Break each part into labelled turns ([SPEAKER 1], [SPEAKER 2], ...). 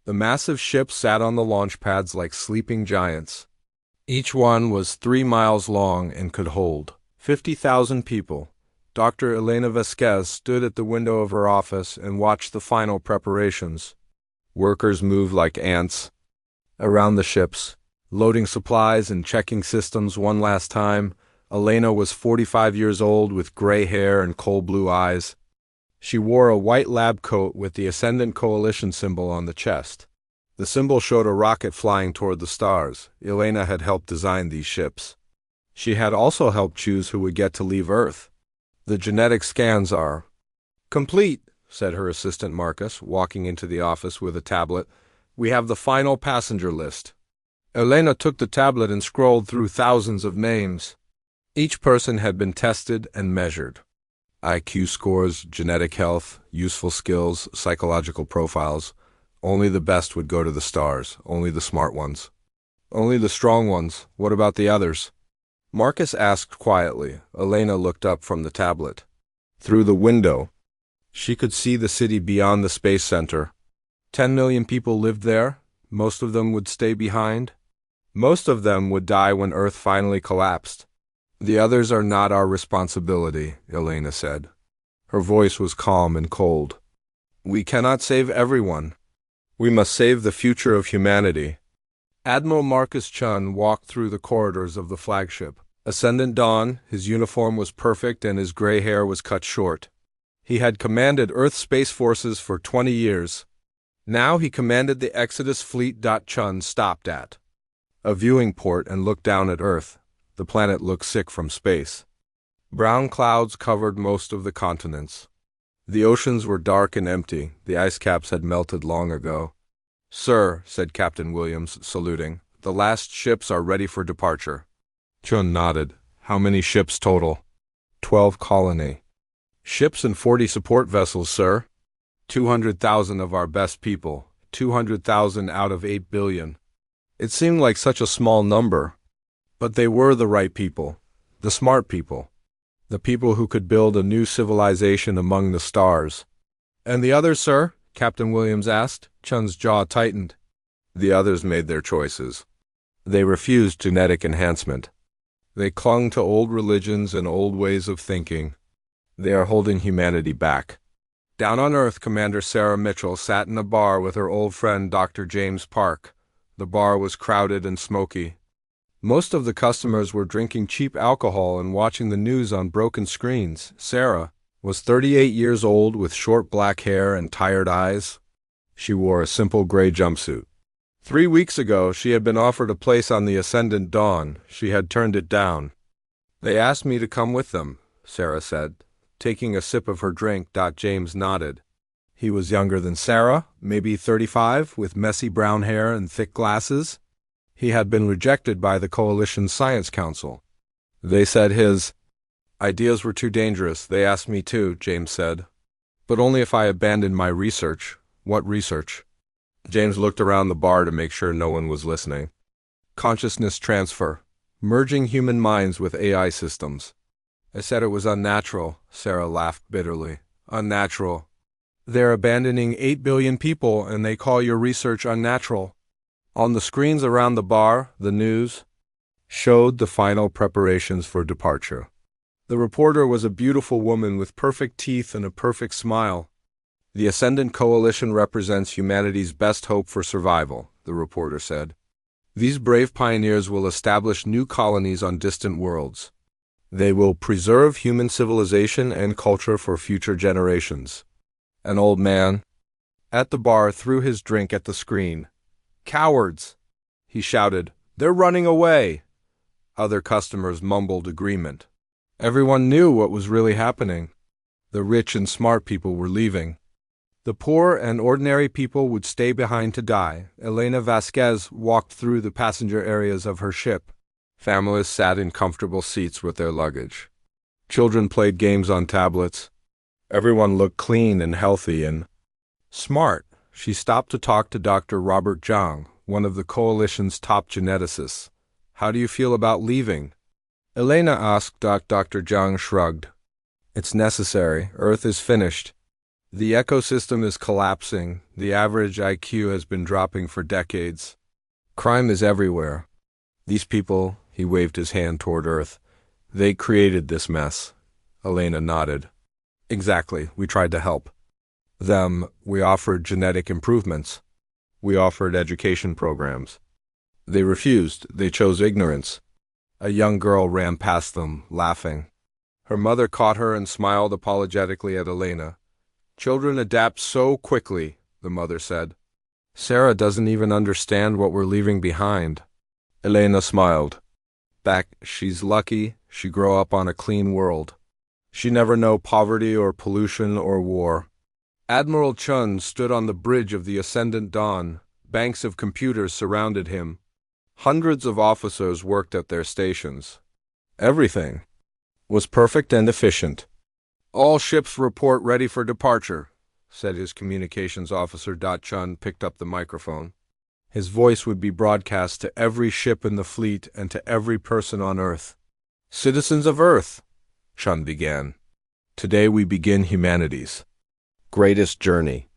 [SPEAKER 1] The massive ships sat on the launch pads like sleeping giants. Each one was 3 miles long and could hold 50,000 people. Dr. Elena Vasquez stood at the window of her office and watched the final preparations. Workers moved like ants around the ships, loading supplies and checking systems one last time. Elena was 45 years old with gray hair and coal blue eyes. She wore a white lab coat with the Ascendant Coalition symbol on the chest. The symbol showed a rocket flying toward the stars. Elena had helped design these ships. She had also helped choose who would get to leave Earth. The genetic scans are complete, said her assistant Marcus, walking into the office with a tablet. We have the final passenger list. Elena took the tablet and scrolled through thousands of names. Each person had been tested and measured. IQ scores, genetic health, useful skills, psychological profiles. Only the best would go to the stars, only the smart ones. Only the strong ones. What about the others? Marcus asked quietly. Elena looked up from the tablet. Through the window, she could see the city beyond the space center. 10 million people lived there. Most of them would stay behind. Most of them would die when Earth finally collapsed. The others are not our responsibility, Elena said. Her voice was calm and cold. We cannot save everyone. We must save the future of humanity. Admiral Marcus Chun walked through the corridors of the flagship. Ascendant Dawn, his uniform was perfect and his gray hair was cut short. He had commanded Earth Space Forces for 20 years. Now he commanded the Exodus Fleet. Chun stopped at a viewing port and looked down at Earth. The planet looked sick from space. Brown clouds covered most of the continents. The oceans were dark and empty. The ice caps had melted long ago. Sir, said Captain Williams, saluting, the last ships are ready for departure. Chun nodded. How many ships total? 12 colony. Ships and 40 support vessels, sir. 200,000 of our best people. 200,000 out of 8 billion. It seemed like such a small number. But they were the right people, the smart people, the people who could build a new civilization among the stars. And the others, sir? Captain Williams asked. Chun's jaw tightened. The others made their choices. They refused genetic enhancement. They clung to old religions and old ways of thinking. They are holding humanity back. Down on Earth, Commander Sarah Mitchell sat in a bar with her old friend Dr. James Park. The bar was crowded and smoky. Most of the customers were drinking cheap alcohol and watching the news on broken screens. Sarah was 38 years old with short black hair and tired eyes. She wore a simple gray jumpsuit. 3 weeks ago, she had been offered a place on the Ascendant Dawn. She had turned it down. They asked me to come with them, Sarah said, taking a sip of her drink. James nodded. He was younger than Sarah, maybe 35, with messy brown hair and thick glasses. He had been rejected by the Coalition's Science Council. They said his ideas were too dangerous. They asked me too, James said. But only if I abandoned my research. What research? James looked around the bar to make sure no one was listening. Consciousness transfer. Merging human minds with AI systems. I said it was unnatural, Sarah laughed bitterly. Unnatural. They're abandoning 8 billion people and they call your research unnatural. On the screens around the bar, the news showed the final preparations for departure. The reporter was a beautiful woman with perfect teeth and a perfect smile. The Ascendant Coalition represents humanity's best hope for survival, the reporter said. These brave pioneers will establish new colonies on distant worlds. They will preserve human civilization and culture for future generations. An old man at the bar threw his drink at the screen. Cowards! He shouted. They're running away! Other customers mumbled agreement. Everyone knew what was really happening. The rich and smart people were leaving. The poor and ordinary people would stay behind to die. Elena Vasquez walked through the passenger areas of her ship. Families sat in comfortable seats with their luggage. Children played games on tablets. Everyone looked clean and healthy and smart. She stopped to talk to Dr. Robert Zhang, one of the Coalition's top geneticists. How do you feel about leaving? Elena asked. Dr. Zhang shrugged. It's necessary. Earth is finished. The ecosystem is collapsing. The average IQ has been dropping for decades. Crime is everywhere. These people, he waved his hand toward Earth, they created this mess. Elena nodded. Exactly, we tried to help. Them, we offered genetic improvements. We offered education programs. They refused. They chose ignorance. A young girl ran past them, laughing. Her mother caught her and smiled apologetically at Elena. Children adapt so quickly, the mother said. Sarah doesn't even understand what we're leaving behind. Elena smiled. She's lucky she grew up on a clean world. She never know poverty or pollution or war. Admiral Chun stood on the bridge of the Ascendant Dawn. Banks of computers surrounded him. Hundreds of officers worked at their stations. Everything was perfect and efficient. All ships report ready for departure, said his communications officer. Chun picked up the microphone. His voice would be broadcast to every ship in the fleet and to every person on Earth. Citizens of Earth, Chun began. Today we begin humanity's greatest journey.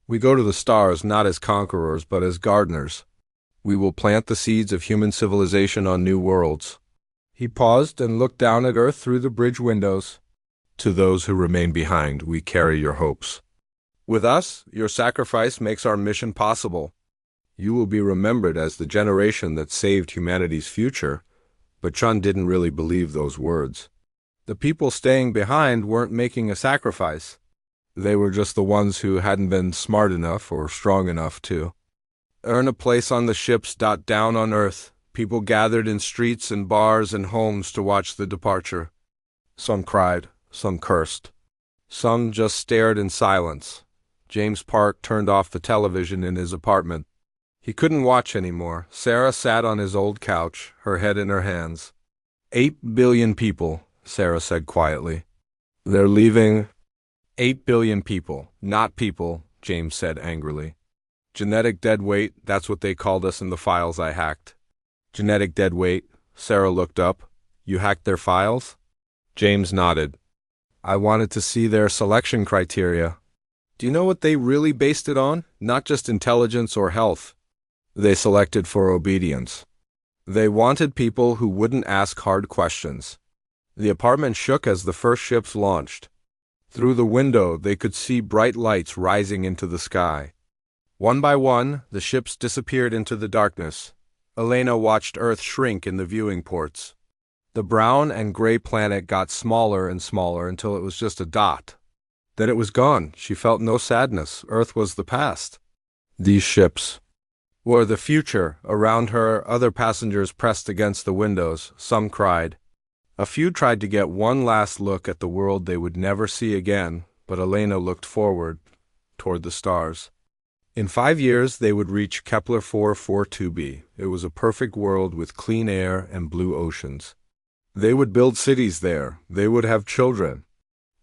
[SPEAKER 1] We go to the stars not as conquerors but as gardeners. We will plant the seeds of human civilization on new worlds. He paused and looked down at Earth through the bridge windows. To those who remain behind, we carry your hopes. With us, your sacrifice makes our mission possible. You will be remembered as the generation that saved humanity's future, but Chun didn't really believe those words. The people staying behind weren't making a sacrifice. They were just the ones who hadn't been smart enough or strong enough to earn a place on the ships. Down on Earth, people gathered in streets and bars and homes to watch the departure. Some cried, some cursed. Some just stared in silence. James Park turned off the television in his apartment. He couldn't watch anymore. Sarah sat on his old couch, her head in her hands. 8 billion people, Sarah said quietly. They're leaving. 8 billion people, not people, James said angrily. Genetic dead weight, that's what they called us in the files I hacked. Genetic dead weight, Sarah looked up. You hacked their files? James nodded. I wanted to see their selection criteria. Do you know what they really based it on? Not just intelligence or health. They selected for obedience. They wanted people who wouldn't ask hard questions. The apartment shook as the first ships launched. Through the window, they could see bright lights rising into the sky. One by one, the ships disappeared into the darkness. Elena watched Earth shrink in the viewing ports. The brown and gray planet got smaller and smaller until it was just a dot. Then it was gone. She felt no sadness. Earth was the past. These ships were the future. Around her, other passengers pressed against the windows. Some cried. A few tried to get one last look at the world they would never see again, but Elena looked forward, toward the stars. In 5 years, they would reach Kepler 442b. It was a perfect world with clean air and blue oceans. They would build cities there. They would have children.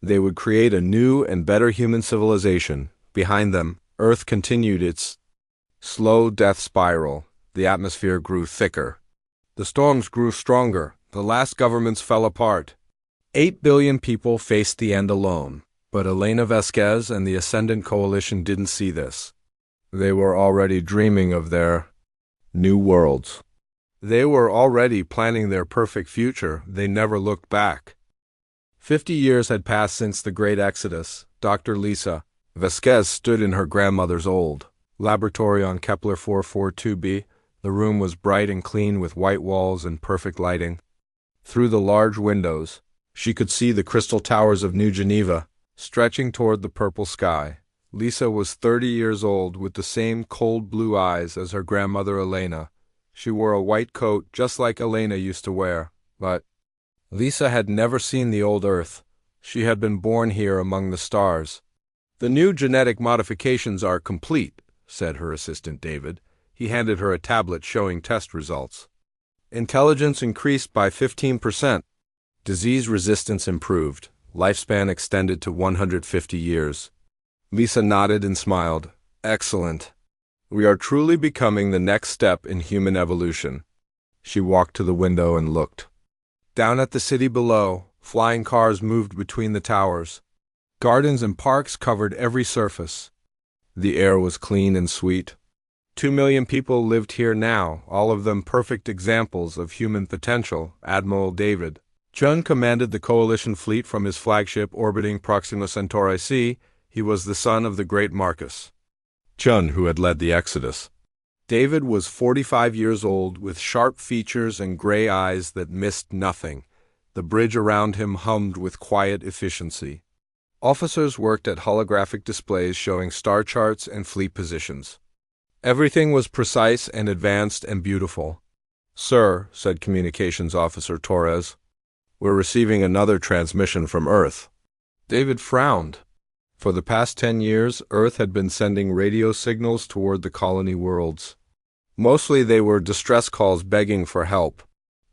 [SPEAKER 1] They would create a new and better human civilization. Behind them, Earth continued its slow death spiral. The atmosphere grew thicker. The storms grew stronger. The last governments fell apart. 8 billion people faced the end alone. But Elena Vasquez and the Ascendant Coalition didn't see this. They were already dreaming of their new worlds. They were already planning their perfect future. They never looked back. 50 years had passed since the Great Exodus. Dr. Lisa Vasquez stood in her grandmother's old laboratory on Kepler 442b. The room was bright and clean with white walls and perfect lighting. Through the large windows, she could see the crystal towers of New Geneva stretching toward the purple sky. Lisa was 30 years old with the same cold blue eyes as her grandmother Elena. She wore a white coat just like Elena used to wear, but Lisa had never seen the old Earth. She had been born here among the stars. The new genetic modifications are complete, said her assistant David. He handed her a tablet showing test results. Intelligence increased by 15%. Disease resistance improved. Lifespan extended to 150 years. Lisa nodded and smiled. Excellent. We are truly becoming the next step in human evolution. She walked to the window and looked. Down at the city below, flying cars moved between the towers. Gardens and parks covered every surface. The air was clean and sweet. 2 million people lived here now, all of them perfect examples of human potential. Admiral David Chun commanded the coalition fleet from his flagship orbiting Proxima Centauri C. He was the son of the great Marcus Chun, who had led the Exodus. David was 45 years old, with sharp features and gray eyes that missed nothing. The bridge around him hummed with quiet efficiency. Officers worked at holographic displays showing star charts and fleet positions. Everything was precise and advanced and beautiful. "Sir," said Communications Officer Torres, "we're receiving another transmission from Earth." David frowned. For the past 10 years, Earth had been sending radio signals toward the colony worlds. Mostly they were distress calls begging for help.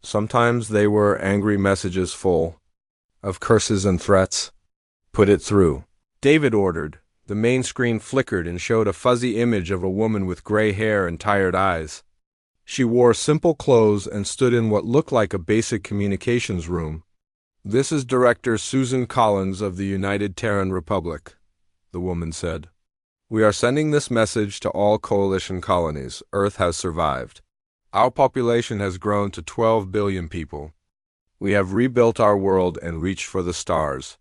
[SPEAKER 1] Sometimes they were angry messages full of curses and threats. "Put it through," David ordered. The main screen flickered and showed a fuzzy image of a woman with gray hair and tired eyes. She wore simple clothes and stood in what looked like a basic communications room. "This is Director Susan Collins of the United Terran Republic," the woman said. "We are sending this message to all coalition colonies. Earth has survived. Our population has grown to 12 billion people. We have rebuilt our world and reached for the stars.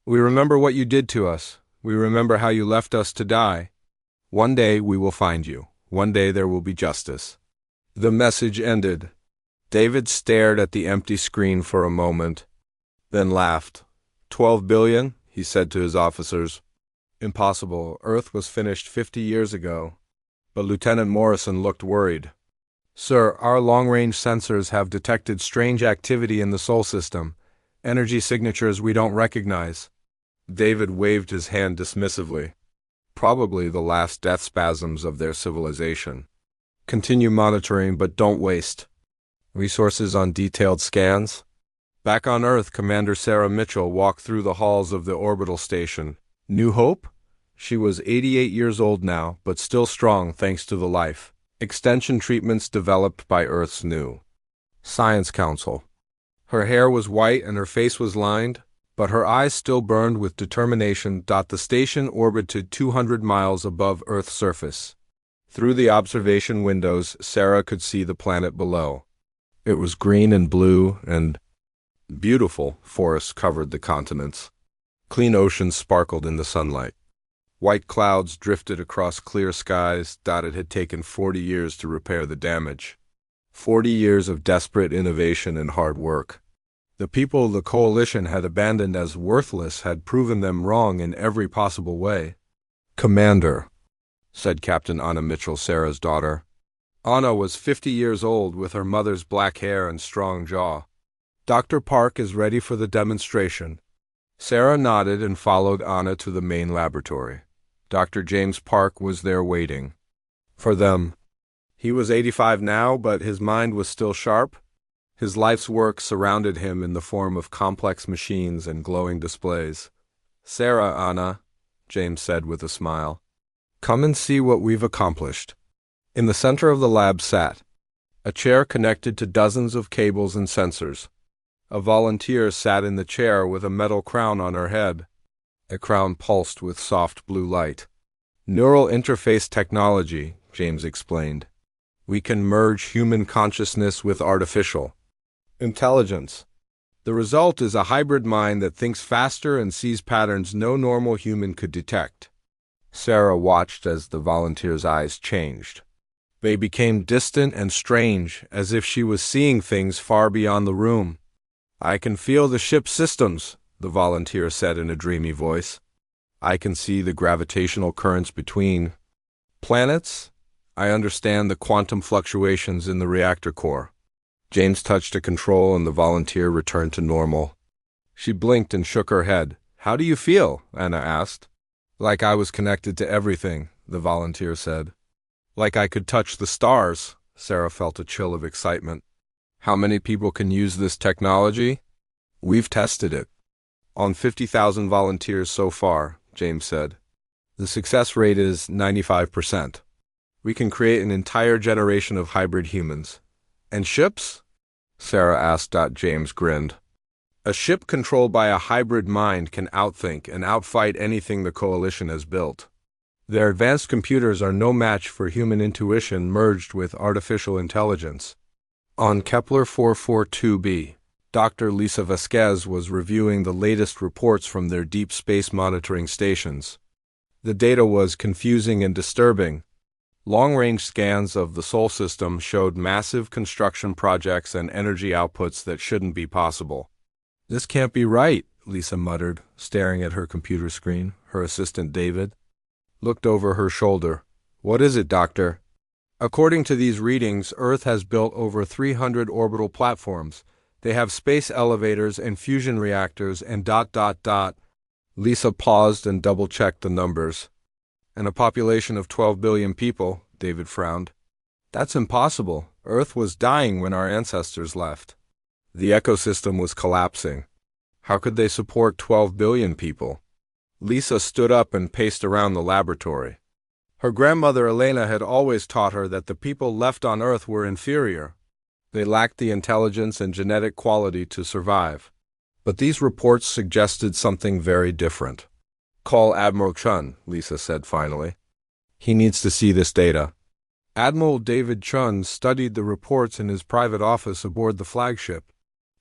[SPEAKER 1] We remember what you did to us. We remember how you left us to die. One day we will find you. One day there will be justice." The message ended. David stared at the empty screen for a moment, then laughed. 12 billion, he said to his officers. "Impossible. Earth was finished 50 years ago." But Lieutenant Morrison looked worried. "Sir, our long-range sensors have detected strange activity in the Sol system, energy signatures we don't recognize." David waved his hand dismissively. "Probably the last death spasms of their civilization. Continue monitoring, but don't waste resources on detailed scans." Back on Earth, Commander Sarah Mitchell walked through the halls of the orbital station. New Hope? She was 88 years old now, but still strong thanks to the life extension treatments developed by Earth's new Science Council. Her hair was white and her face was lined, but her eyes still burned with determination. The station orbited 200 miles above Earth's surface. Through the observation windows, Sarah could see the planet below. It was green and blue and beautiful. Forests covered the continents. Clean oceans sparkled in the sunlight. White clouds drifted across clear skies. It had taken 40 years to repair the damage. 40 years of desperate innovation and hard work. The people the coalition had abandoned as worthless had proven them wrong in every possible way. "Commander," said Captain Anna Mitchell, Sarah's daughter. Anna was 50 years old, with her mother's black hair and strong jaw. "Dr. Park is ready for the demonstration." Sarah nodded and followed Anna to the main laboratory. Dr. James Park was there waiting for them. He was 85 now, but his mind was still sharp. His life's work surrounded him in the form of complex machines and glowing displays. "Sarah, Anna," James said with a smile. "Come and see what we've accomplished." In the center of the lab sat a chair connected to dozens of cables and sensors. A volunteer sat in the chair with a metal crown on her head. A crown pulsed with soft blue light. "Neural interface technology," James explained. "We can merge human consciousness with artificial intelligence. The result is a hybrid mind that thinks faster and sees patterns no normal human could detect." Sarah watched as the volunteer's eyes changed. They became distant and strange, as if she was seeing things far beyond the room. "I can feel the ship's systems," the volunteer said in a dreamy voice. "I can see the gravitational currents between planets. I understand the quantum fluctuations in the reactor core." James touched a control and the volunteer returned to normal. She blinked and shook her head. "How do you feel?" Anna asked. "Like I was connected to everything," the volunteer said. "Like I could touch the stars." Sarah felt a chill of excitement. "How many people can use this technology?" "We've tested it on 50,000 volunteers so far," James said. "The success rate is 95%. We can create an entire generation of hybrid humans." "And ships?" Sarah asked. James grinned. A ship controlled by a hybrid mind can outthink and outfight anything the Coalition has built. Their advanced computers are no match for human intuition merged with artificial intelligence. On Kepler 442b, Dr. Lisa Vasquez was reviewing the latest reports from their deep space monitoring stations. The data was confusing and disturbing. Long-range scans of the Sol system showed massive construction projects and energy outputs that shouldn't be possible. "This can't be right," Lisa muttered, staring at her computer screen. Her assistant, David, looked over her shoulder. "What is it, Doctor?" "According to these readings, Earth has built over 300 orbital platforms. They have space elevators and fusion reactors and ... Lisa paused and double-checked the numbers. "And a population of 12 billion people," David frowned. "That's impossible. Earth was dying when our ancestors left. The ecosystem was collapsing. How could they support 12 billion people?" Lisa stood up and paced around the laboratory. Her grandmother Elena had always taught her that the people left on Earth were inferior. They lacked the intelligence and genetic quality to survive. But these reports suggested something very different. "Call Admiral Chun," Lisa said finally. "He needs to see this data." Admiral David Chun studied the reports in his private office aboard the flagship.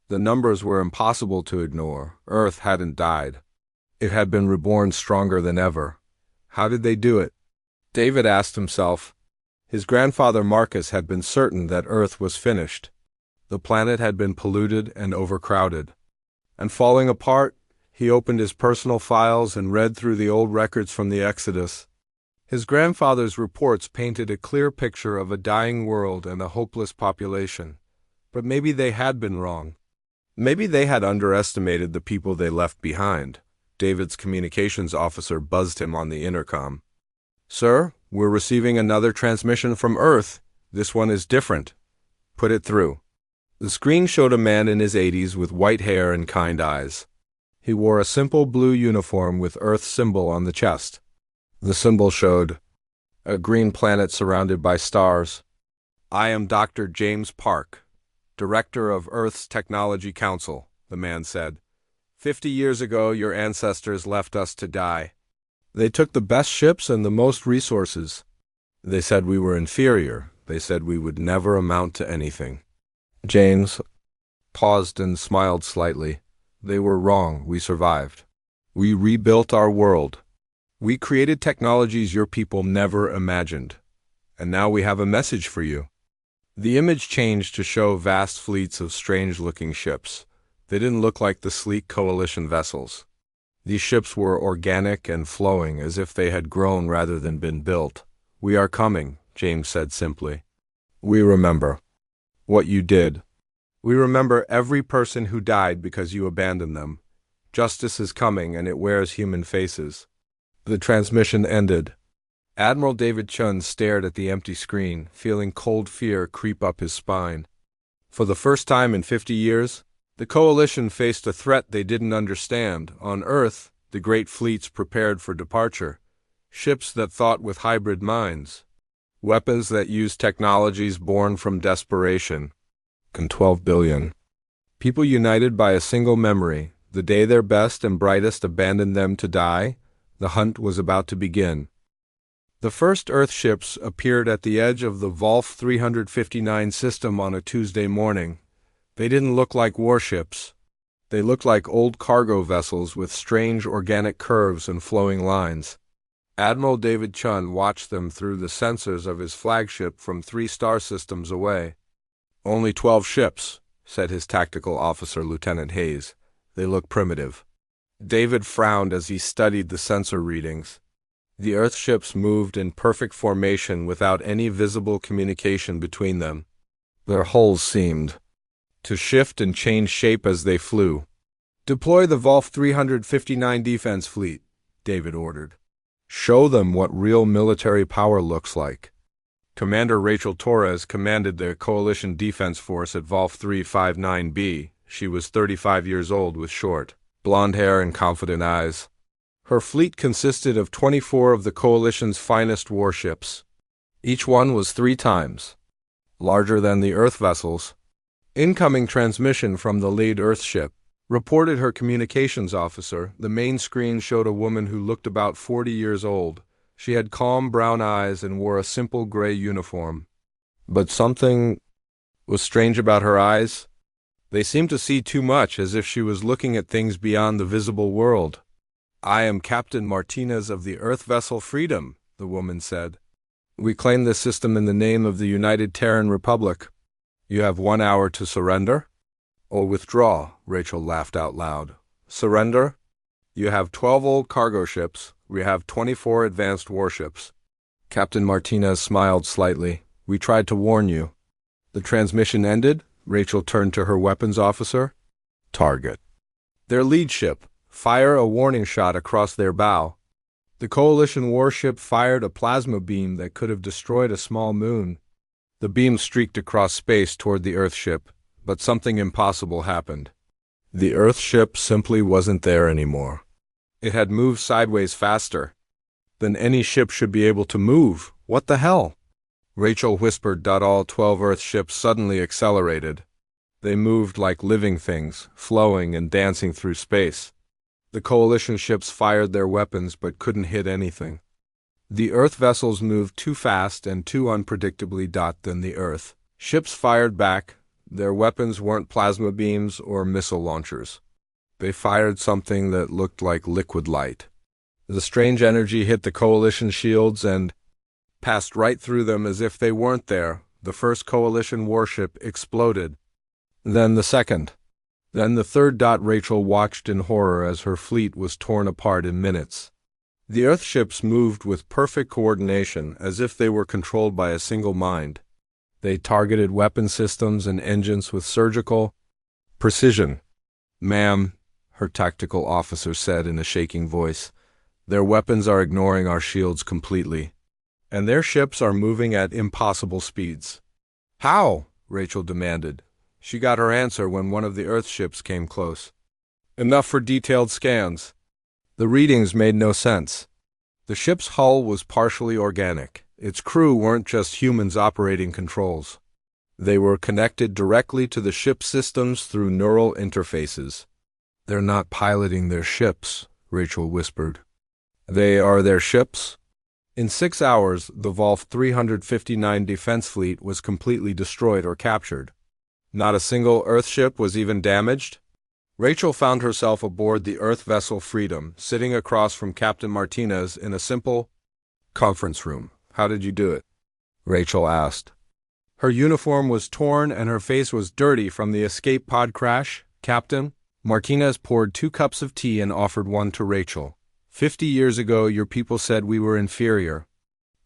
[SPEAKER 1] The numbers were impossible to ignore. Earth hadn't died. It had been reborn stronger than ever. How did they do it? David asked himself. His grandfather Marcus had been certain that Earth was finished. The planet had been polluted and overcrowded. And falling apart, he opened his personal files and read through the old records from the Exodus. His grandfather's reports painted a clear picture of a dying world and a hopeless population. But maybe they had been wrong. Maybe they had underestimated the people they left behind. David's communications officer buzzed him on the intercom. "Sir, we're receiving another transmission from Earth. This one is different. Put it through." The screen showed a man in his 80s with white hair and kind eyes. He wore a simple blue uniform with Earth's symbol on the chest. The symbol showed a green planet surrounded by stars. "I am Dr. James Park, Director of Earth's Technology Council," the man said. 50 years ago, your ancestors left us to die. They took the best ships and the most resources. They said we were inferior. They said we would never amount to anything. James paused and smiled slightly. "They were wrong. We survived. We rebuilt our world. We created technologies your people never imagined. And now we have a message for you." The image changed to show vast fleets of strange-looking ships. They didn't look like the sleek Coalition vessels. These ships were organic and flowing, as if they had grown rather than been built. "We are coming," James said simply. "We remember what you did. We remember every person who died because you abandoned them. Justice is coming, and it wears human faces." The transmission ended. Admiral David Chun stared at the empty screen, feeling cold fear creep up his spine. For the first time in 50 years, the Coalition faced a threat they didn't understand. On Earth, the great fleets prepared for departure. Ships that thought with hybrid minds. Weapons that used technologies born from desperation. And 12 billion. People united by a single memory. The day their best and brightest abandoned them to die, the hunt was about to begin. The first Earth ships appeared at the edge of the Volf 359 system on a Tuesday morning. They didn't look like warships. They looked like old cargo vessels with strange organic curves and flowing lines. Admiral David Chun watched them through the sensors of his flagship from 3 star systems away. "Only 12 ships," said his tactical officer, Lieutenant Hayes. "They look primitive." David frowned as he studied the sensor readings. The Earth ships moved in perfect formation without any visible communication between them. Their hulls seemed to shift and change shape as they flew. "Deploy the Volf 359 defense fleet," David ordered. "Show them what real military power looks like." Commander Rachel Torres commanded the Coalition Defense Force at Volf 359B. She was 35 years old with short, blonde hair and confident eyes. Her fleet consisted of 24 of the Coalition's finest warships. Each one was 3 times larger than the Earth vessels. Incoming transmission from the lead Earth ship. reported her communications officer. The main screen showed a woman who looked about 40 years old. She had calm brown eyes and wore a simple gray uniform. But something was strange about her eyes. They seemed to see too much, as if she was looking at things beyond the visible world. "I am Captain Martinez of the Earth vessel Freedom," the woman said. "We claim this system in the name of the United Terran Republic. You have 1 hour to surrender or withdraw." Rachel laughed out loud. "Surrender? You have 12 old cargo ships. We have 24 advanced warships." Captain Martinez smiled slightly. "We tried to warn you." The transmission ended. Rachel turned to her weapons officer. "Target their lead ship. Fire a warning shot across their bow." The Coalition warship fired a plasma beam that could have destroyed a small moon. The beam streaked across space toward the Earth ship, but something impossible happened. The Earth ship simply wasn't there anymore. It had moved sideways faster than any ship should be able to move. What the hell? Rachel whispered. All 12 Earth ships suddenly accelerated. They moved like living things, flowing and dancing through space. The Coalition ships fired their weapons but couldn't hit anything. The Earth vessels moved too fast and too unpredictably. Than the Earth ships fired back. Their weapons weren't plasma beams or missile launchers. They fired something that looked like liquid light. The strange energy hit the Coalition shields and passed right through them as if they weren't there. The first Coalition warship exploded. Then the second. Then the third. Rachel watched in horror as her fleet was torn apart in minutes. The Earth ships moved with perfect coordination, as if they were controlled by a single mind. They targeted weapon systems and engines with surgical precision. "Ma'am," her tactical officer said in a shaking voice, "their weapons are ignoring our shields completely, and their ships are moving at impossible speeds." "How?" Rachel demanded. She got her answer when one of the Earth ships came close. "Enough for detailed scans." The readings made no sense. The ship's hull was partially organic. Its crew weren't just humans operating controls. They were connected directly to the ship's systems through neural interfaces. "They're not piloting their ships," Rachel whispered. "They are their ships?" In 6 hours, the Vol 359 defense fleet was completely destroyed or captured. Not a single Earth ship was even damaged. Rachel found herself aboard the Earth vessel Freedom, sitting across from Captain Martinez in a simple conference room. "How did you do it?" Rachel asked. Her uniform was torn and her face was dirty from the escape pod crash. "Captain," Martinez poured 2 cups of tea and offered one to Rachel. "50 years ago, your people said we were inferior.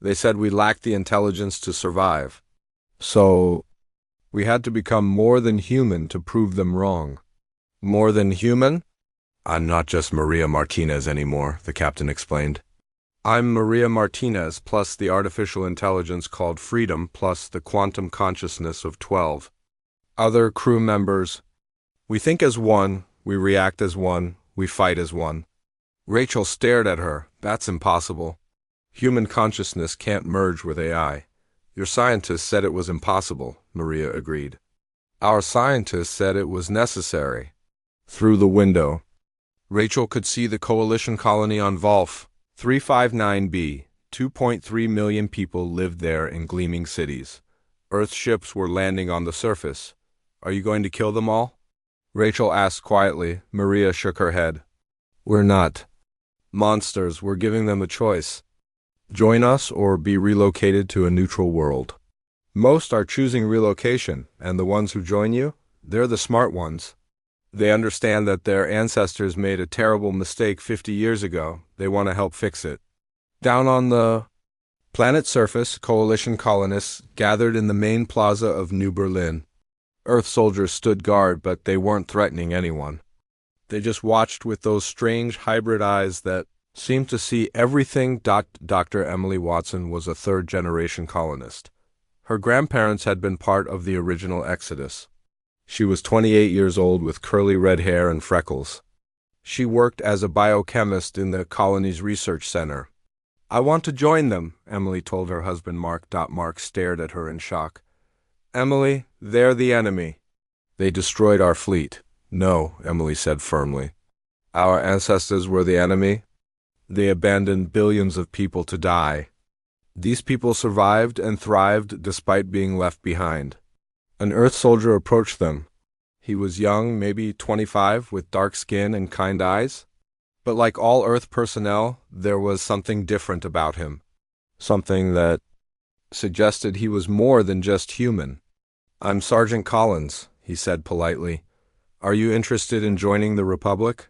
[SPEAKER 1] They said we lacked the intelligence to survive. So we had to become more than human to prove them wrong." "More than human?" "I'm not just Maria Martinez anymore," the captain explained. "I'm Maria Martinez plus the artificial intelligence called Freedom plus the quantum consciousness of 12 other crew members. We think as one, we react as one, we fight as one." Rachel stared at her. "That's impossible. Human consciousness can't merge with AI." "Your scientists said it was impossible," Maria agreed. "Our scientists said it was necessary." Through the window, Rachel could see the Coalition colony on Volf 359b. 2.3 million people lived there in gleaming cities. Earth ships were landing on the surface. "Are you going to kill them all?" Rachel asked quietly. Maria shook her head. "We're not monsters. We're giving them a choice. Join us or be relocated to a neutral world. Most are choosing relocation, and the ones who join you, they're the smart ones. They understand that their ancestors made a terrible mistake 50 years ago. They want to help fix it." Down on the planet's surface, Coalition colonists gathered in the main plaza of New Berlin. Earth soldiers stood guard, but they weren't threatening anyone. They just watched with those strange hybrid eyes that seemed to see everything. Dr. Emily Watson was a third-generation colonist. Her grandparents had been part of the original Exodus. She was 28 years old with curly red hair and freckles. She worked as a biochemist in the colony's research center. "I want to join them," Emily told her husband Mark. Mark stared at her in shock. "Emily, they're the enemy. They destroyed our fleet. No, Emily said firmly. Our ancestors were the enemy. They abandoned billions of people to die. These people survived and thrived despite being left behind. An Earth soldier approached them. He was young, maybe 25, with dark skin and kind eyes. But like all Earth personnel, there was something different about him. Something that suggested he was more than just human. I'm Sergeant Collins, he said politely. Are you interested in joining the Republic?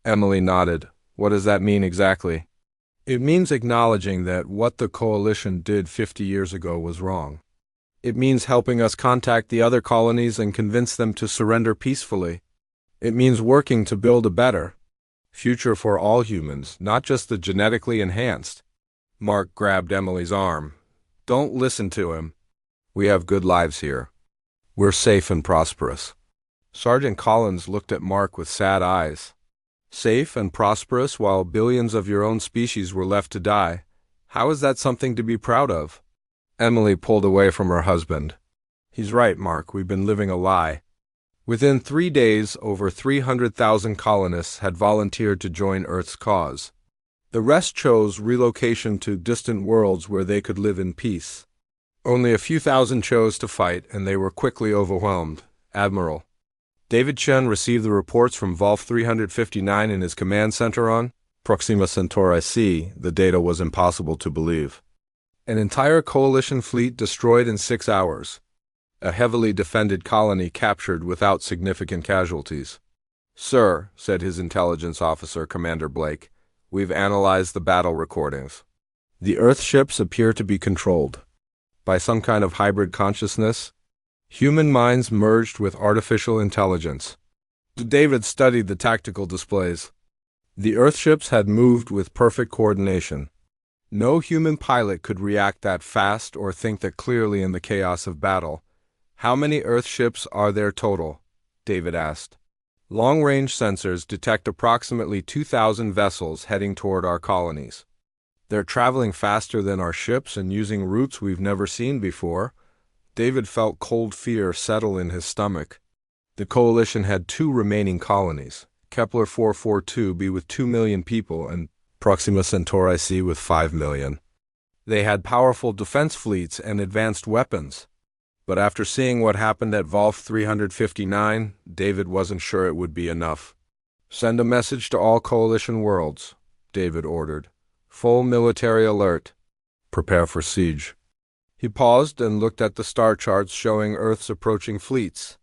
[SPEAKER 1] Emily nodded. What does that mean exactly? It means acknowledging that what the Coalition did 50 years ago was wrong. It means helping us contact the other colonies and convince them to surrender peacefully. It means working to build a better future for all humans, not just the genetically enhanced. Mark grabbed Emily's arm. Don't listen to him. We have good lives here. We're safe and prosperous. Sergeant Collins looked at Mark with sad eyes. Safe and prosperous while billions of your own species were left to die. How is that something to be proud of? Emily pulled away from her husband. He's right, Mark. We've been living a lie. Within 3 days, over 300,000 colonists had volunteered to join Earth's cause. The rest chose relocation to distant worlds where they could live in peace. Only a few thousand chose to fight, and they were quickly overwhelmed. Admiral David Chen received the reports from Volf 359 in his command center on Proxima Centauri C. The data was impossible to believe. An entire coalition fleet destroyed in 6 hours. A heavily defended colony captured without significant casualties. Sir, said his intelligence officer, Commander Blake, we've analyzed the battle recordings. The Earth ships appear to be controlled by some kind of hybrid consciousness. Human minds merged with artificial intelligence. David studied the tactical displays. The Earthships had moved with perfect coordination. No human pilot could react that fast or think that clearly in the chaos of battle. How many Earthships are there total? David asked. Long-range sensors detect approximately 2,000 vessels heading toward our colonies. They're traveling faster than our ships and using routes we've never seen before. David felt cold fear settle in his stomach. The Coalition had 2 remaining colonies, Kepler 442b with 2 million people and Proxima Centauri C with 5 million. They had powerful defense fleets and advanced weapons. But after seeing what happened at Volf 359, David wasn't sure it would be enough. Send a message to all Coalition worlds, David ordered. Full military alert. Prepare for siege. He paused and looked at the star charts showing Earth's approaching fleets.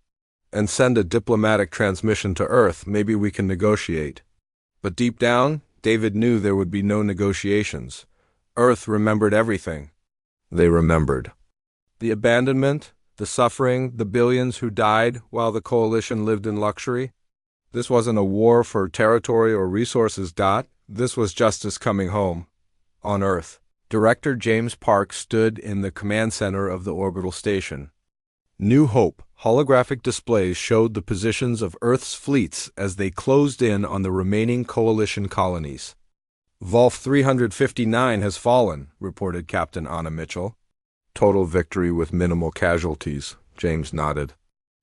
[SPEAKER 1] And send a diplomatic transmission to Earth, maybe we can negotiate. But deep down, David knew there would be no negotiations. Earth remembered everything. They remembered. The abandonment, the suffering, the billions who died while the Coalition lived in luxury. This wasn't a war for territory or resources. This was justice coming home. On Earth. Director James Park stood in the command center of the orbital station. New Hope holographic displays showed the positions of Earth's fleets as they closed in on the remaining Coalition colonies. Volf 359 has fallen, reported Captain Anna Mitchell. Total victory with minimal casualties, James nodded.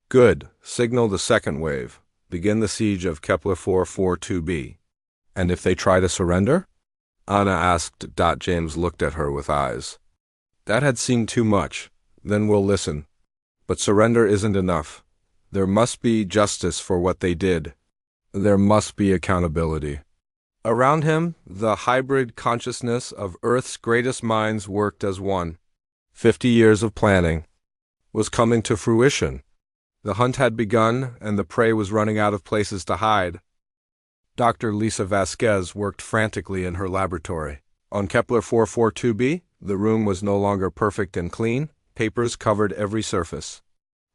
[SPEAKER 1] Good. Signal the second wave. Begin the siege of Kepler 442b. And if they try to surrender? Anna asked. James looked at her with eyes. That had seemed too much. Then we'll listen. But surrender isn't enough. There must be justice for what they did. There must be accountability. Around him, the hybrid consciousness of Earth's greatest minds worked as one. 50 years of planning was coming to fruition. The hunt had begun, and the prey was running out of places to hide. Dr. Lisa Vasquez worked frantically in her laboratory. On Kepler 442b, the room was no longer perfect and clean. Papers covered every surface.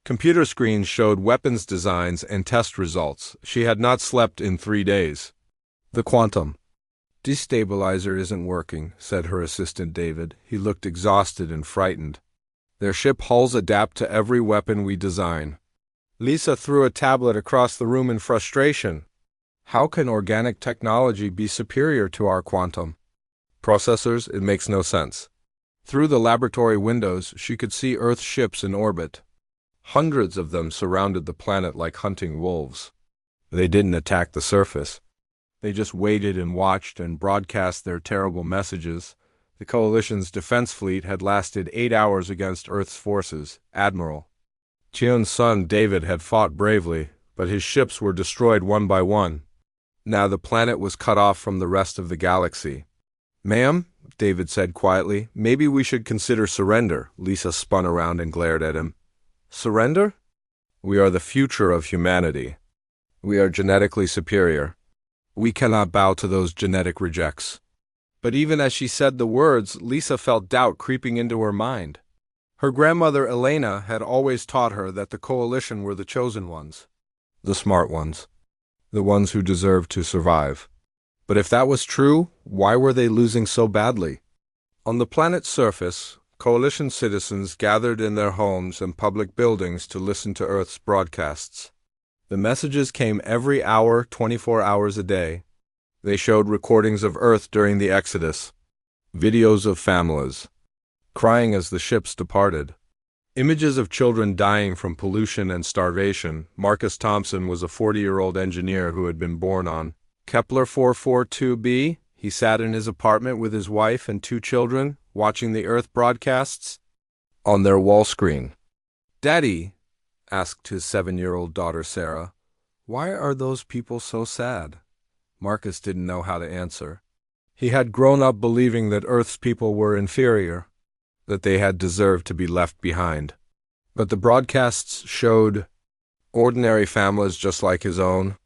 [SPEAKER 1] Computer screens showed weapons designs and test results. She had not slept in 3 days. The quantum destabilizer isn't working, said her assistant David. He looked exhausted and frightened. Their ship hulls adapt to every weapon we design. Lisa threw a tablet across the room in frustration. How can organic technology be superior to our quantum processors? It makes no sense. Through the laboratory windows, she could see Earth ships in orbit. Hundreds of them surrounded the planet like hunting wolves. They didn't attack the surface. They just waited and watched and broadcast their terrible messages. The Coalition's defense fleet had lasted 8 hours against Earth's forces. Admiral Chion's son David had fought bravely, but his ships were destroyed one by one. Now the planet was cut off from the rest of the galaxy. "Ma'am," David said quietly, "maybe we should consider surrender." Lisa spun around and glared at him. "Surrender? We are the future of humanity. We are genetically superior. We cannot bow to those genetic rejects." But even as she said the words, Lisa felt doubt creeping into her mind. Her grandmother Elena had always taught her that the Coalition were the chosen ones, the smart ones, the ones who deserved to survive. But if that was true, why were they losing so badly? On the planet's surface, Coalition citizens gathered in their homes and public buildings to listen to Earth's broadcasts. The messages came every hour, 24 hours a day. They showed recordings of Earth during the Exodus, videos of families crying as the ships departed, images of children dying from pollution and starvation. Marcus Thompson was a 40-year-old engineer who had been born on Kepler 442b. He sat in his apartment with his wife and 2 children, watching the Earth broadcasts. On their wall screen, "Daddy," asked his 7-year-old daughter Sarah, "why are those people so sad?" Marcus didn't know how to answer. He had grown up believing that Earth's people were inferior, that they had deserved to be left behind. But the broadcasts showed ordinary families just like his own.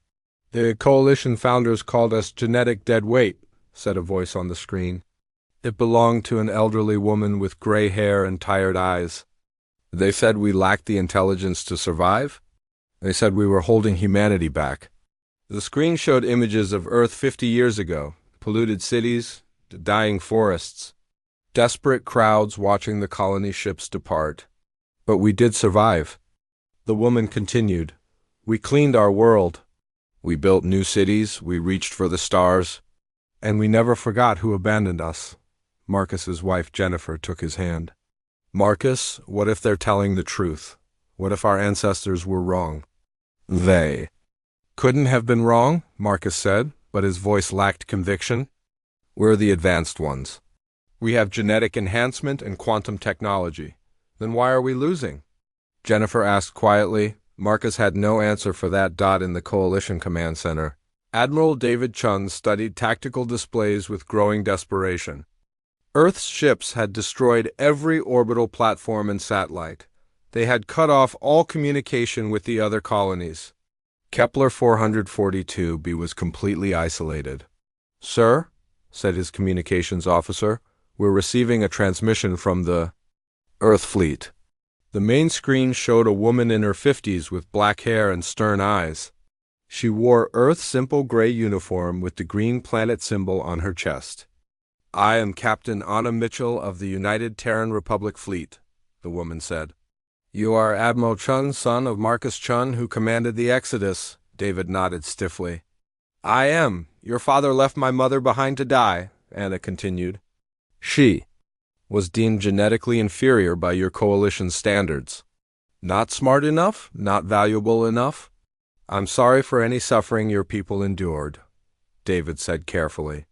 [SPEAKER 1] "The Coalition founders called us genetic dead weight," said a voice on the screen. It belonged to an elderly woman with gray hair and tired eyes. "They said we lacked the intelligence to survive. They said we were holding humanity back." The screen showed images of Earth 50 years ago, polluted cities, dying forests, desperate crowds watching the colony ships depart. "But we did survive," the woman continued. "We cleaned our world. We built new cities, we reached for the stars, and we never forgot who abandoned us." Marcus's wife Jennifer took his hand. "Marcus, what if they're telling the truth? What if our ancestors were wrong?" "They couldn't have been wrong," Marcus said, but his voice lacked conviction. "We're the advanced ones. We have genetic enhancement and quantum technology. Then why are we losing?" Jennifer asked quietly. Marcus had no answer for that. In the Coalition Command Center, Admiral David Chun studied tactical displays with growing desperation. Earth's ships had destroyed every orbital platform and satellite. They had cut off all communication with the other colonies. Kepler 442b was completely isolated. "Sir," said his communications officer, "we're receiving a transmission from the Earth fleet." The main screen showed a woman in her 50s with black hair and stern eyes. She wore Earth's simple gray uniform with the green planet symbol on her chest. "I am Captain Anna Mitchell of the United Terran Republic Fleet," the woman said. "You are Admiral Chun, son of Marcus Chun, who commanded the Exodus." David nodded stiffly. "I am. Your father left my mother behind to die," Anna continued. "She was deemed genetically inferior by your Coalition standards. Not smart enough? Not valuable enough? I'm sorry for any suffering your people endured," David said carefully.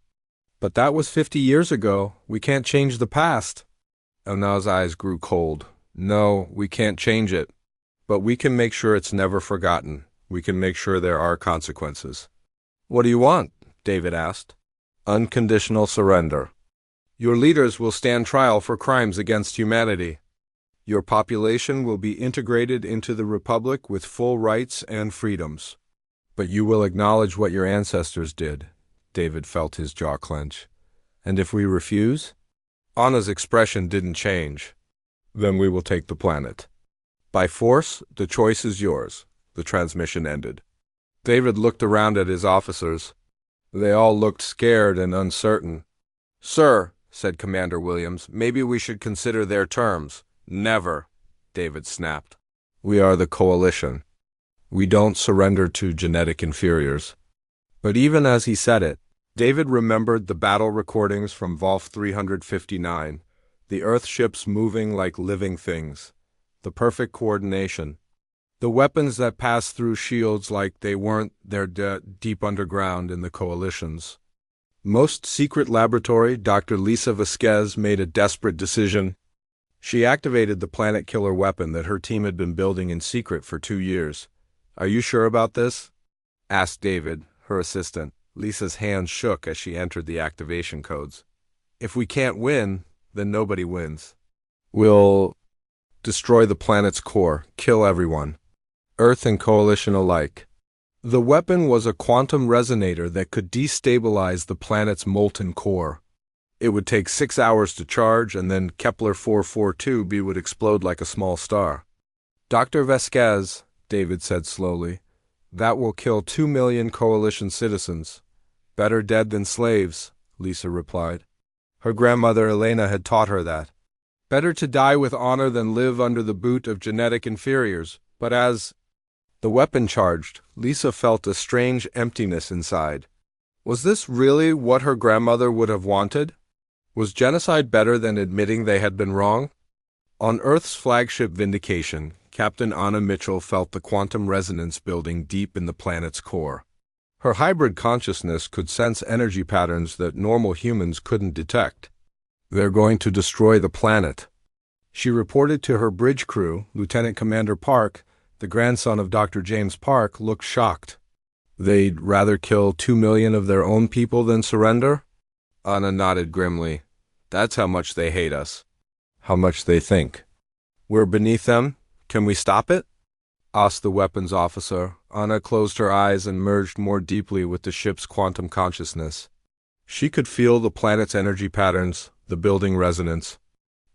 [SPEAKER 1] "But that was 50 years ago. We can't change the past." Anna's eyes grew cold. "No, we can't change it. But we can make sure it's never forgotten. We can make sure there are consequences." "What do you want?" David asked. "Unconditional surrender. Your leaders will stand trial for crimes against humanity. Your population will be integrated into the Republic with full rights and freedoms. But you will acknowledge what your ancestors did." David felt his jaw clench. "And if we refuse?" Anna's expression didn't change. "Then we will take the planet. By force, the choice is yours." The transmission ended. David looked around at his officers. They all looked scared and uncertain. "Sir," said Commander Williams, "maybe we should consider their terms." "Never," David snapped. "We are the Coalition. We don't surrender to genetic inferiors." But even as he said it, David remembered the battle recordings from Vol 359, the Earth ships moving like living things, the perfect coordination. The weapons that passed through shields like they weren't there deep underground in the coalitions. Most secret laboratory, Dr. Lisa Vasquez made a desperate decision. She activated the planet killer weapon that her team had been building in secret for 2 years. Are you sure about this? Asked David, her assistant. Lisa's hands shook as she entered the activation codes. If we can't win, then nobody wins. We'll destroy the planet's core, kill everyone, Earth and Coalition alike. The weapon was a quantum resonator that could destabilize the planet's molten core. It would take 6 hours to charge, and then Kepler 442b would explode like a small star. Dr. Vasquez, David said slowly, that will kill 2 million Coalition citizens. Better dead than slaves, Lisa replied. Her grandmother Elena had taught her that. Better to die with honor than live under the boot of genetic inferiors. But as the weapon charged, Lisa felt a strange emptiness inside. Was this really what her grandmother would have wanted? Was genocide better than admitting they had been wrong? On Earth's flagship Vindication, Captain Anna Mitchell felt the quantum resonance building deep in the planet's core. Her hybrid consciousness could sense energy patterns that normal humans couldn't detect. They're going to destroy the planet. She reported to her bridge crew. Lieutenant Commander Park, the grandson of Dr. James Park, looked shocked. They'd rather kill 2 million of their own people than surrender? Anna nodded grimly. That's how much they hate us. How much they think. We're beneath them? Can we stop it? Asked the weapons officer. Anna closed her eyes and merged more deeply with the ship's quantum consciousness. She could feel the planet's energy patterns, the building resonance.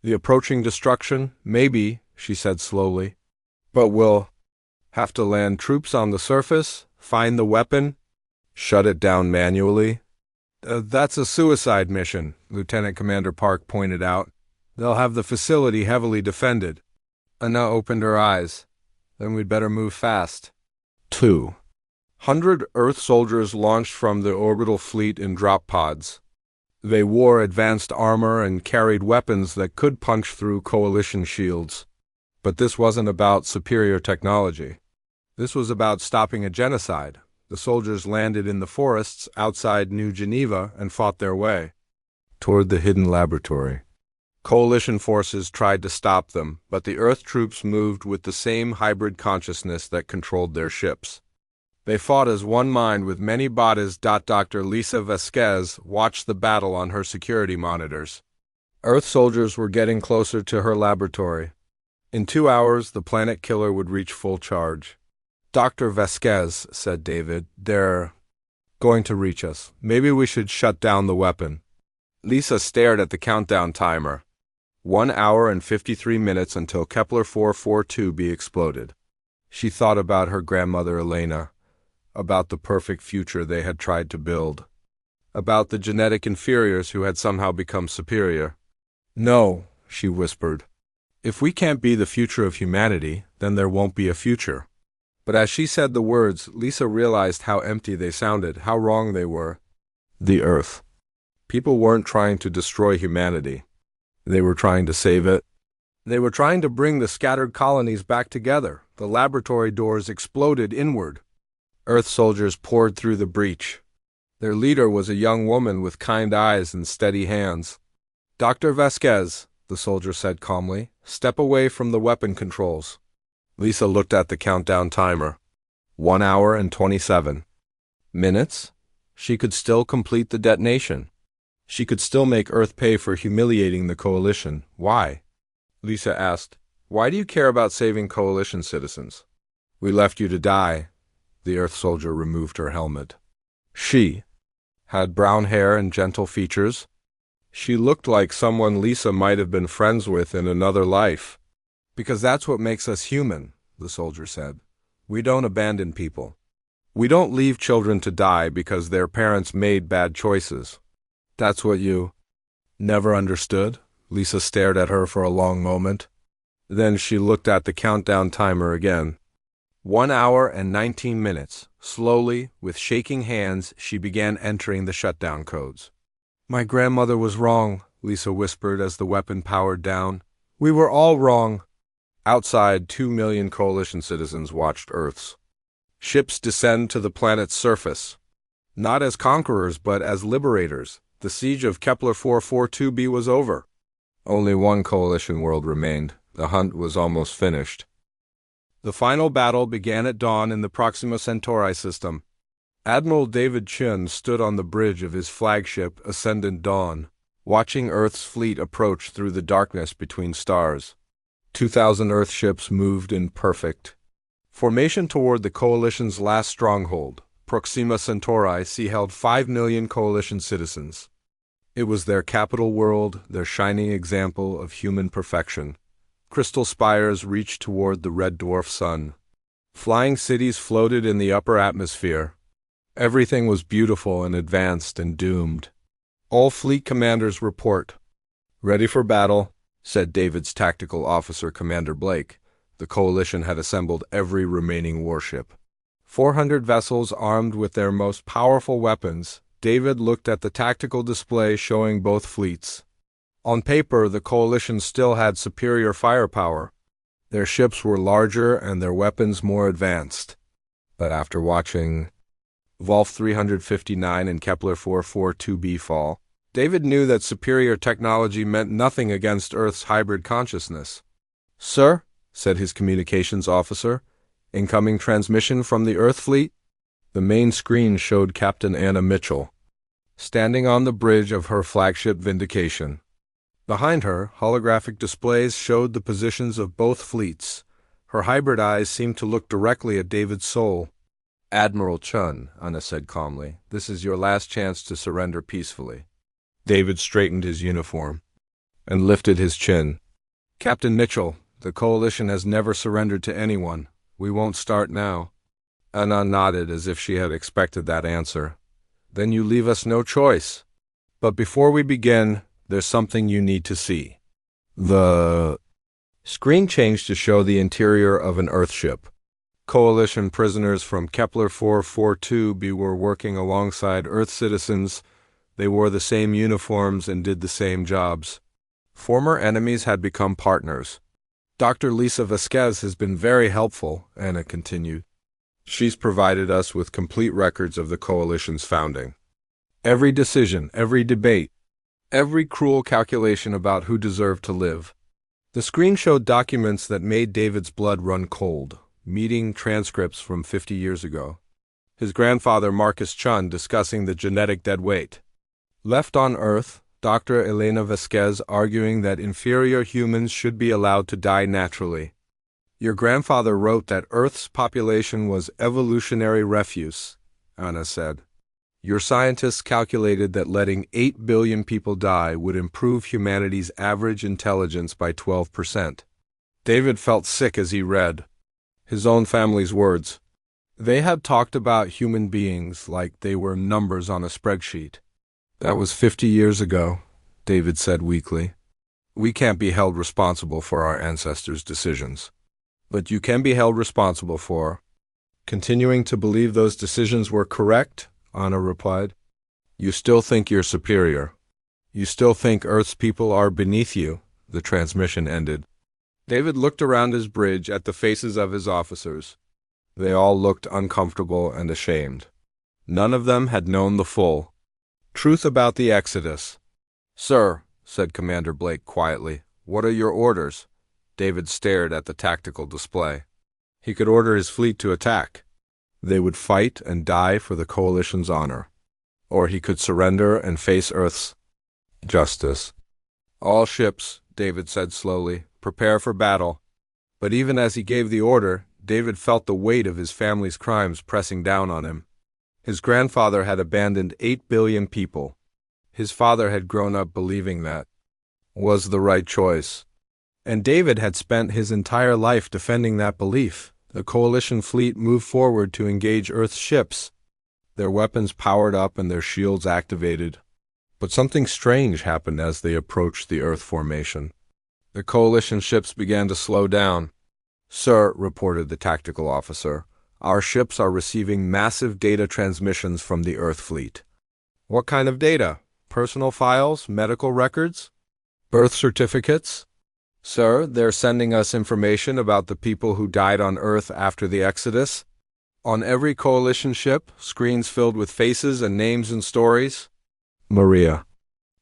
[SPEAKER 1] The approaching destruction? Maybe, she said slowly. But we'll have to land troops on the surface, find the weapon, shut it down manually. That's a suicide mission, Lieutenant Commander Park pointed out. They'll have the facility heavily defended. Anna opened her eyes. Then we'd better move fast. 200 Earth soldiers launched from the orbital fleet in drop pods. They wore advanced armor and carried weapons that could punch through Coalition shields. But this wasn't about superior technology. This was about stopping a genocide. The soldiers landed in the forests outside New Geneva and fought their way toward the hidden laboratory. Coalition forces tried to stop them, but the Earth troops moved with the same hybrid consciousness that controlled their ships. They fought as one mind with many bodies. Dr. Lisa Vasquez watched the battle on her security monitors. Earth soldiers were getting closer to her laboratory. In 2 hours, the planet killer would reach full charge. Dr. Vasquez, said David, they're going to reach us. Maybe we should shut down the weapon. Lisa stared at the countdown timer. 1 hour and 53 minutes until Kepler 442b exploded. She thought about her grandmother Elena, about the perfect future they had tried to build, about the genetic inferiors who had somehow become superior. No, she whispered. If we can't be the future of humanity, then there won't be a future. But as she said the words, Lisa realized how empty they sounded, how wrong they were. The Earth. People weren't trying to destroy humanity. They were trying to save it. They were trying to bring the scattered colonies back together. The laboratory doors exploded inward. Earth soldiers poured through the breach. Their leader was a young woman with kind eyes and steady hands. Dr. Vasquez, the soldier said calmly, step away from the weapon controls. Lisa looked at the countdown timer. 1 hour and 27 minutes. She could still complete the detonation. She could still make Earth pay for humiliating the Coalition. Why? Lisa asked. Why do you care about saving Coalition citizens? We left you to die. The Earth soldier removed her helmet. She had brown hair and gentle features. She looked like someone Lisa might have been friends with in another life. Because that's what makes us human, the soldier said. We don't abandon people. We don't leave children to die because their parents made bad choices. That's what you never understood? Lisa stared at her for a long moment. Then she looked at the countdown timer again. 1 hour and 19 minutes. Slowly, with shaking hands, she began entering the shutdown codes. My grandmother was wrong, Lisa whispered as the weapon powered down. We were all wrong. Outside, 2 million coalition citizens watched Earth's ships descend to the planet's surface. Not as conquerors, but as liberators. The siege of Kepler 442b was over. Only one coalition world remained. The hunt was almost finished. The final battle began at dawn in the Proxima Centauri system. Admiral David Chun stood on the bridge of his flagship, Ascendant Dawn, watching Earth's fleet approach through the darkness between stars. 2,000 Earth ships moved in perfect formation toward the Coalition's last stronghold. Proxima Centauri held 5 million Coalition citizens. It was their capital world, their shining example of human perfection. Crystal spires reached toward the red dwarf sun. Flying cities floated in the upper atmosphere. Everything was beautiful and advanced and doomed. All fleet commanders report. Ready for battle, said David's tactical officer, Commander Blake. The Coalition had assembled every remaining warship. 400 vessels armed with their most powerful weapons. David looked at the tactical display showing both fleets. On paper, the Coalition still had superior firepower. Their ships were larger and their weapons more advanced. But after watching Wolf 359 and Kepler 442b fall, David knew that superior technology meant nothing against Earth's hybrid consciousness. "Sir," said his communications officer, "incoming transmission from the Earth fleet." The main screen showed Captain Anna Mitchell standing on the bridge of her flagship Vindication. Behind her, holographic displays showed the positions of both fleets. Her hybrid eyes seemed to look directly at David's soul. "Admiral Chun," Anna said calmly, "this is your last chance to surrender peacefully." David straightened his uniform and lifted his chin. "Captain Mitchell, the Coalition has never surrendered to anyone. We won't start now." Anna nodded as if she had expected that answer. "Then you leave us no choice. But before we begin, there's something you need to see." The screen changed to show the interior of an Earthship. Coalition prisoners from Kepler 442b were working alongside Earth citizens. They wore the same uniforms and did the same jobs. Former enemies had become partners. "Dr. Lisa Vasquez has been very helpful," Anna continued. "She's provided us with complete records of the Coalition's founding. Every decision, every debate, every cruel calculation about who deserved to live." The screen showed documents that made David's blood run cold, meeting transcripts from 50 years ago. His grandfather Marcus Chun discussing the genetic deadweight. Left on Earth, Dr. Elena Vasquez arguing that inferior humans should be allowed to die naturally. "Your grandfather wrote that Earth's population was evolutionary refuse," Anna said. "Your scientists calculated that letting 8 billion people die would improve humanity's average intelligence by 12%. David felt sick as he read his own family's words. They had talked about human beings like they were numbers on a spreadsheet. "That was 50 years ago," David said weakly. "We can't be held responsible for our ancestors' decisions. But you can be held responsible for continuing to believe those decisions were correct," Anna replied. "You still think you're superior. You still think Earth's people are beneath you." The transmission ended. David looked around his bridge at the faces of his officers. They all looked uncomfortable and ashamed. None of them had known the full truth about the Exodus. "Sir," said Commander Blake quietly, "what are your orders?" David stared at the tactical display. He could order his fleet to attack. They would fight and die for the Coalition's honor. Or he could surrender and face Earth's justice. "All ships," David said slowly, "prepare for battle." But even as he gave the order, David felt the weight of his family's crimes pressing down on him. His grandfather had abandoned 8 billion people. His father had grown up believing that was the right choice. And David had spent his entire life defending that belief. The Coalition fleet moved forward to engage Earth's ships, their weapons powered up and their shields activated. But something strange happened as they approached the Earth formation. The Coalition ships began to slow down. "Sir," reported the tactical officer, "our ships are receiving massive data transmissions from the Earth fleet." "What kind of data? Personal files? Medical records? Birth certificates?" Sir, they're sending us information about the people who died on Earth after the Exodus. On every coalition ship, screens filled with faces and names and stories. Maria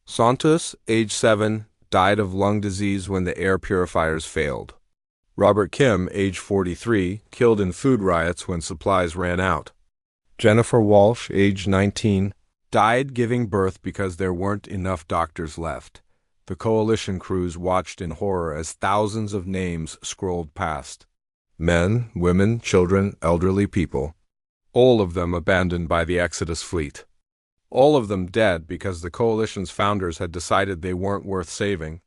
[SPEAKER 1] Santos, age 7, died of lung disease when the air purifiers failed. Robert Kim, age 43, killed in food riots when supplies ran out. Jennifer Walsh, age 19, died giving birth because there weren't enough doctors left. The coalition crews watched in horror as thousands of names scrolled past. Men, women, children, elderly people. All of them abandoned by the Exodus fleet. All of them dead because the coalition's founders had decided they weren't worth saving.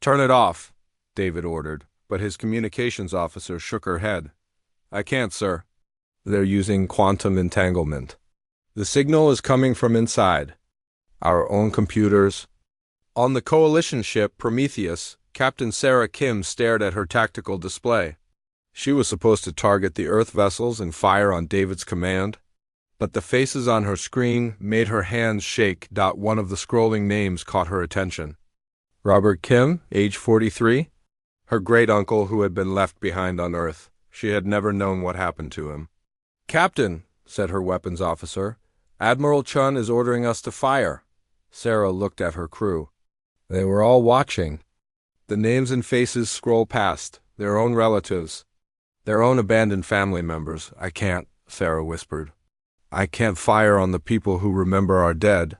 [SPEAKER 1] "Turn it off," David ordered, but his communications officer shook her head. "I can't, sir. They're using quantum entanglement. The signal is coming from inside. Our own computers." On the coalition ship Prometheus, Captain Sarah Kim stared at her tactical display. She was supposed to target the Earth vessels and fire on David's command, but the faces on her screen made her hands shake. One of the scrolling names caught her attention. Robert Kim, age 43? Her great-uncle who had been left behind on Earth. She had never known what happened to him. "Captain," said her weapons officer, "Admiral Chun is ordering us to fire." Sarah looked at her crew. They were all watching. The names and faces scroll past, their own relatives, their own abandoned family members. "I can't," Sarah whispered. "I can't fire on the people who remember our dead."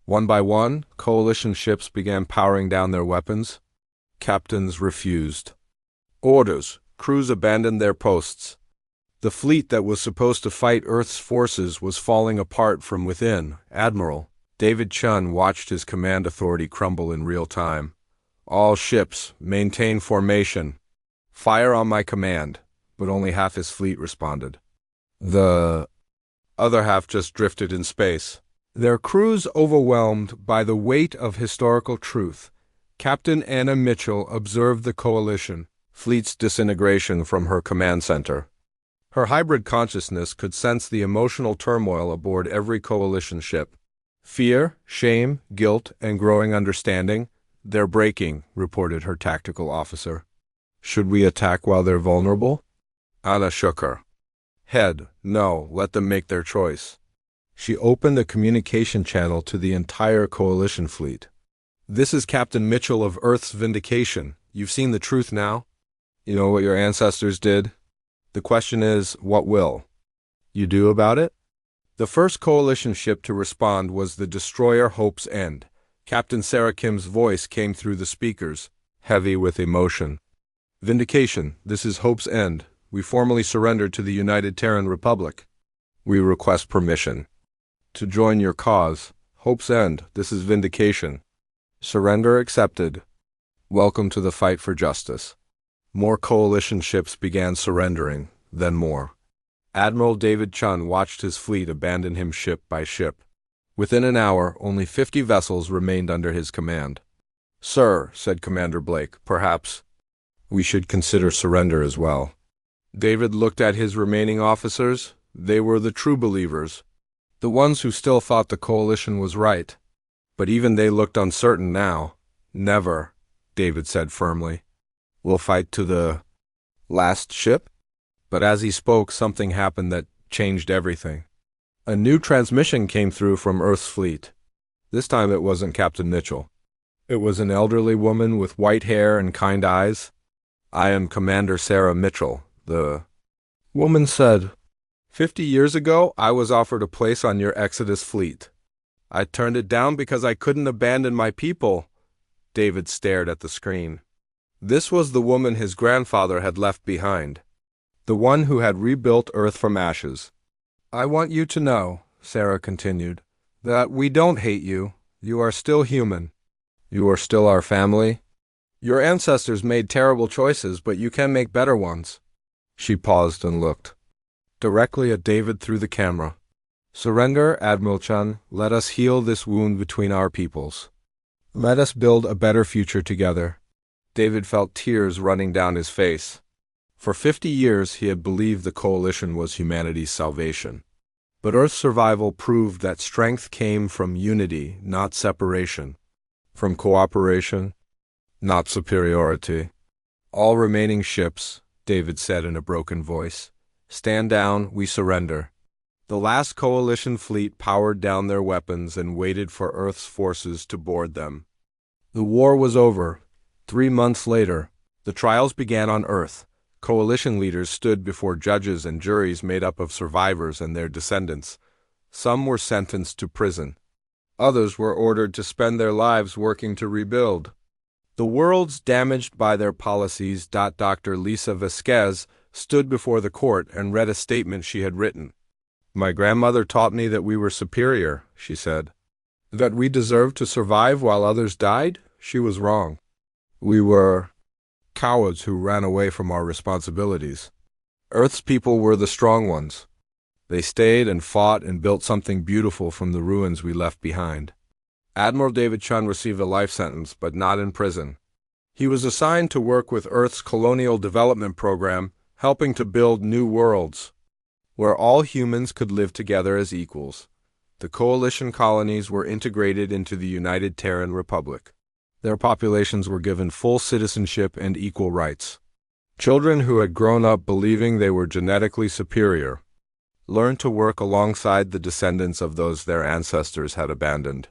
[SPEAKER 1] One by one, coalition ships began powering down their weapons. Captains refused. Orders. Crews abandoned their posts. The fleet that was supposed to fight Earth's forces was falling apart from within. Admiral David Chun watched his command authority crumble in real time. "All ships, maintain formation. Fire on my command." But only half his fleet responded. The other half just drifted in space. Their crews overwhelmed by the weight of historical truth. Captain Anna Mitchell observed the coalition fleet's disintegration from her command center. Her hybrid consciousness could sense the emotional turmoil aboard every coalition ship. Fear, shame, guilt, and growing understanding. "They're breaking," reported her tactical officer. "Should we attack while they're vulnerable?" Anna shook her head. "No, let them make their choice." She opened a communication channel to the entire coalition fleet. "This is Captain Mitchell of Earth's Vindication. You've seen the truth now. You know what your ancestors did. The question is, what will you do about it?" The first coalition ship to respond was the destroyer Hope's End. Captain Sarah Kim's voice came through the speakers, heavy with emotion. "Vindication, this is Hope's End. We formally surrendered to the United Terran Republic. We request permission to join your cause. Hope's End, this is Vindication. Surrender accepted. Welcome to the fight for justice." More coalition ships began surrendering, then more. Admiral David Chun watched his fleet abandon him ship by ship. Within an hour, only 50 vessels remained under his command. "Sir," said Commander Blake, "perhaps we should consider surrender as well." David looked at his remaining officers. They were the true believers, the ones who still thought the coalition was right. But even they looked uncertain now. "Never," David said firmly. "We'll fight to the last ship." But as he spoke, something happened that changed everything. A new transmission came through from Earth's fleet. This time it wasn't Captain Mitchell. It was an elderly woman with white hair and kind eyes. "I am Commander Sarah Mitchell," the woman said. 50 years ago, I was offered a place on your Exodus fleet. I turned it down because I couldn't abandon my people." David stared at the screen. This was the woman his grandfather had left behind, the one who had rebuilt Earth from ashes. "I want you to know," Sarah continued, "that we don't hate you. You are still human. You are still our family. Your ancestors made terrible choices, but you can make better ones." She paused and looked directly at David through the camera. "Surrender, Admiral Chun. Let us heal this wound between our peoples. Let us build a better future together." David felt tears running down his face. For 50 years he had believed the coalition was humanity's salvation. But Earth's survival proved that strength came from unity, not separation. From cooperation, not superiority. All remaining ships, David said in a broken voice. Stand down, we surrender. The last coalition fleet powered down their weapons and waited for Earth's forces to board them. The war was over. 3 months later, the trials began on Earth. Coalition leaders stood before judges and juries made up of survivors and their descendants. Some were sentenced to prison. Others were ordered to spend their lives working to rebuild the worlds damaged by their policies. Dr. Lisa Vasquez stood before the court and read a statement she had written. My grandmother taught me that we were superior, she said. That we deserved to survive while others died? She was wrong. We were cowards who ran away from our responsibilities. Earth's people were the strong ones. They stayed and fought and built something beautiful from the ruins we left behind. Admiral David Chun received a life sentence, but not in prison. He was assigned to work with Earth's colonial development program, helping to build new worlds, where all humans could live together as equals. The coalition colonies were integrated into the United Terran Republic. Their populations were given full citizenship and equal rights. Children who had grown up believing they were genetically superior learned to work alongside the descendants of those their ancestors had abandoned.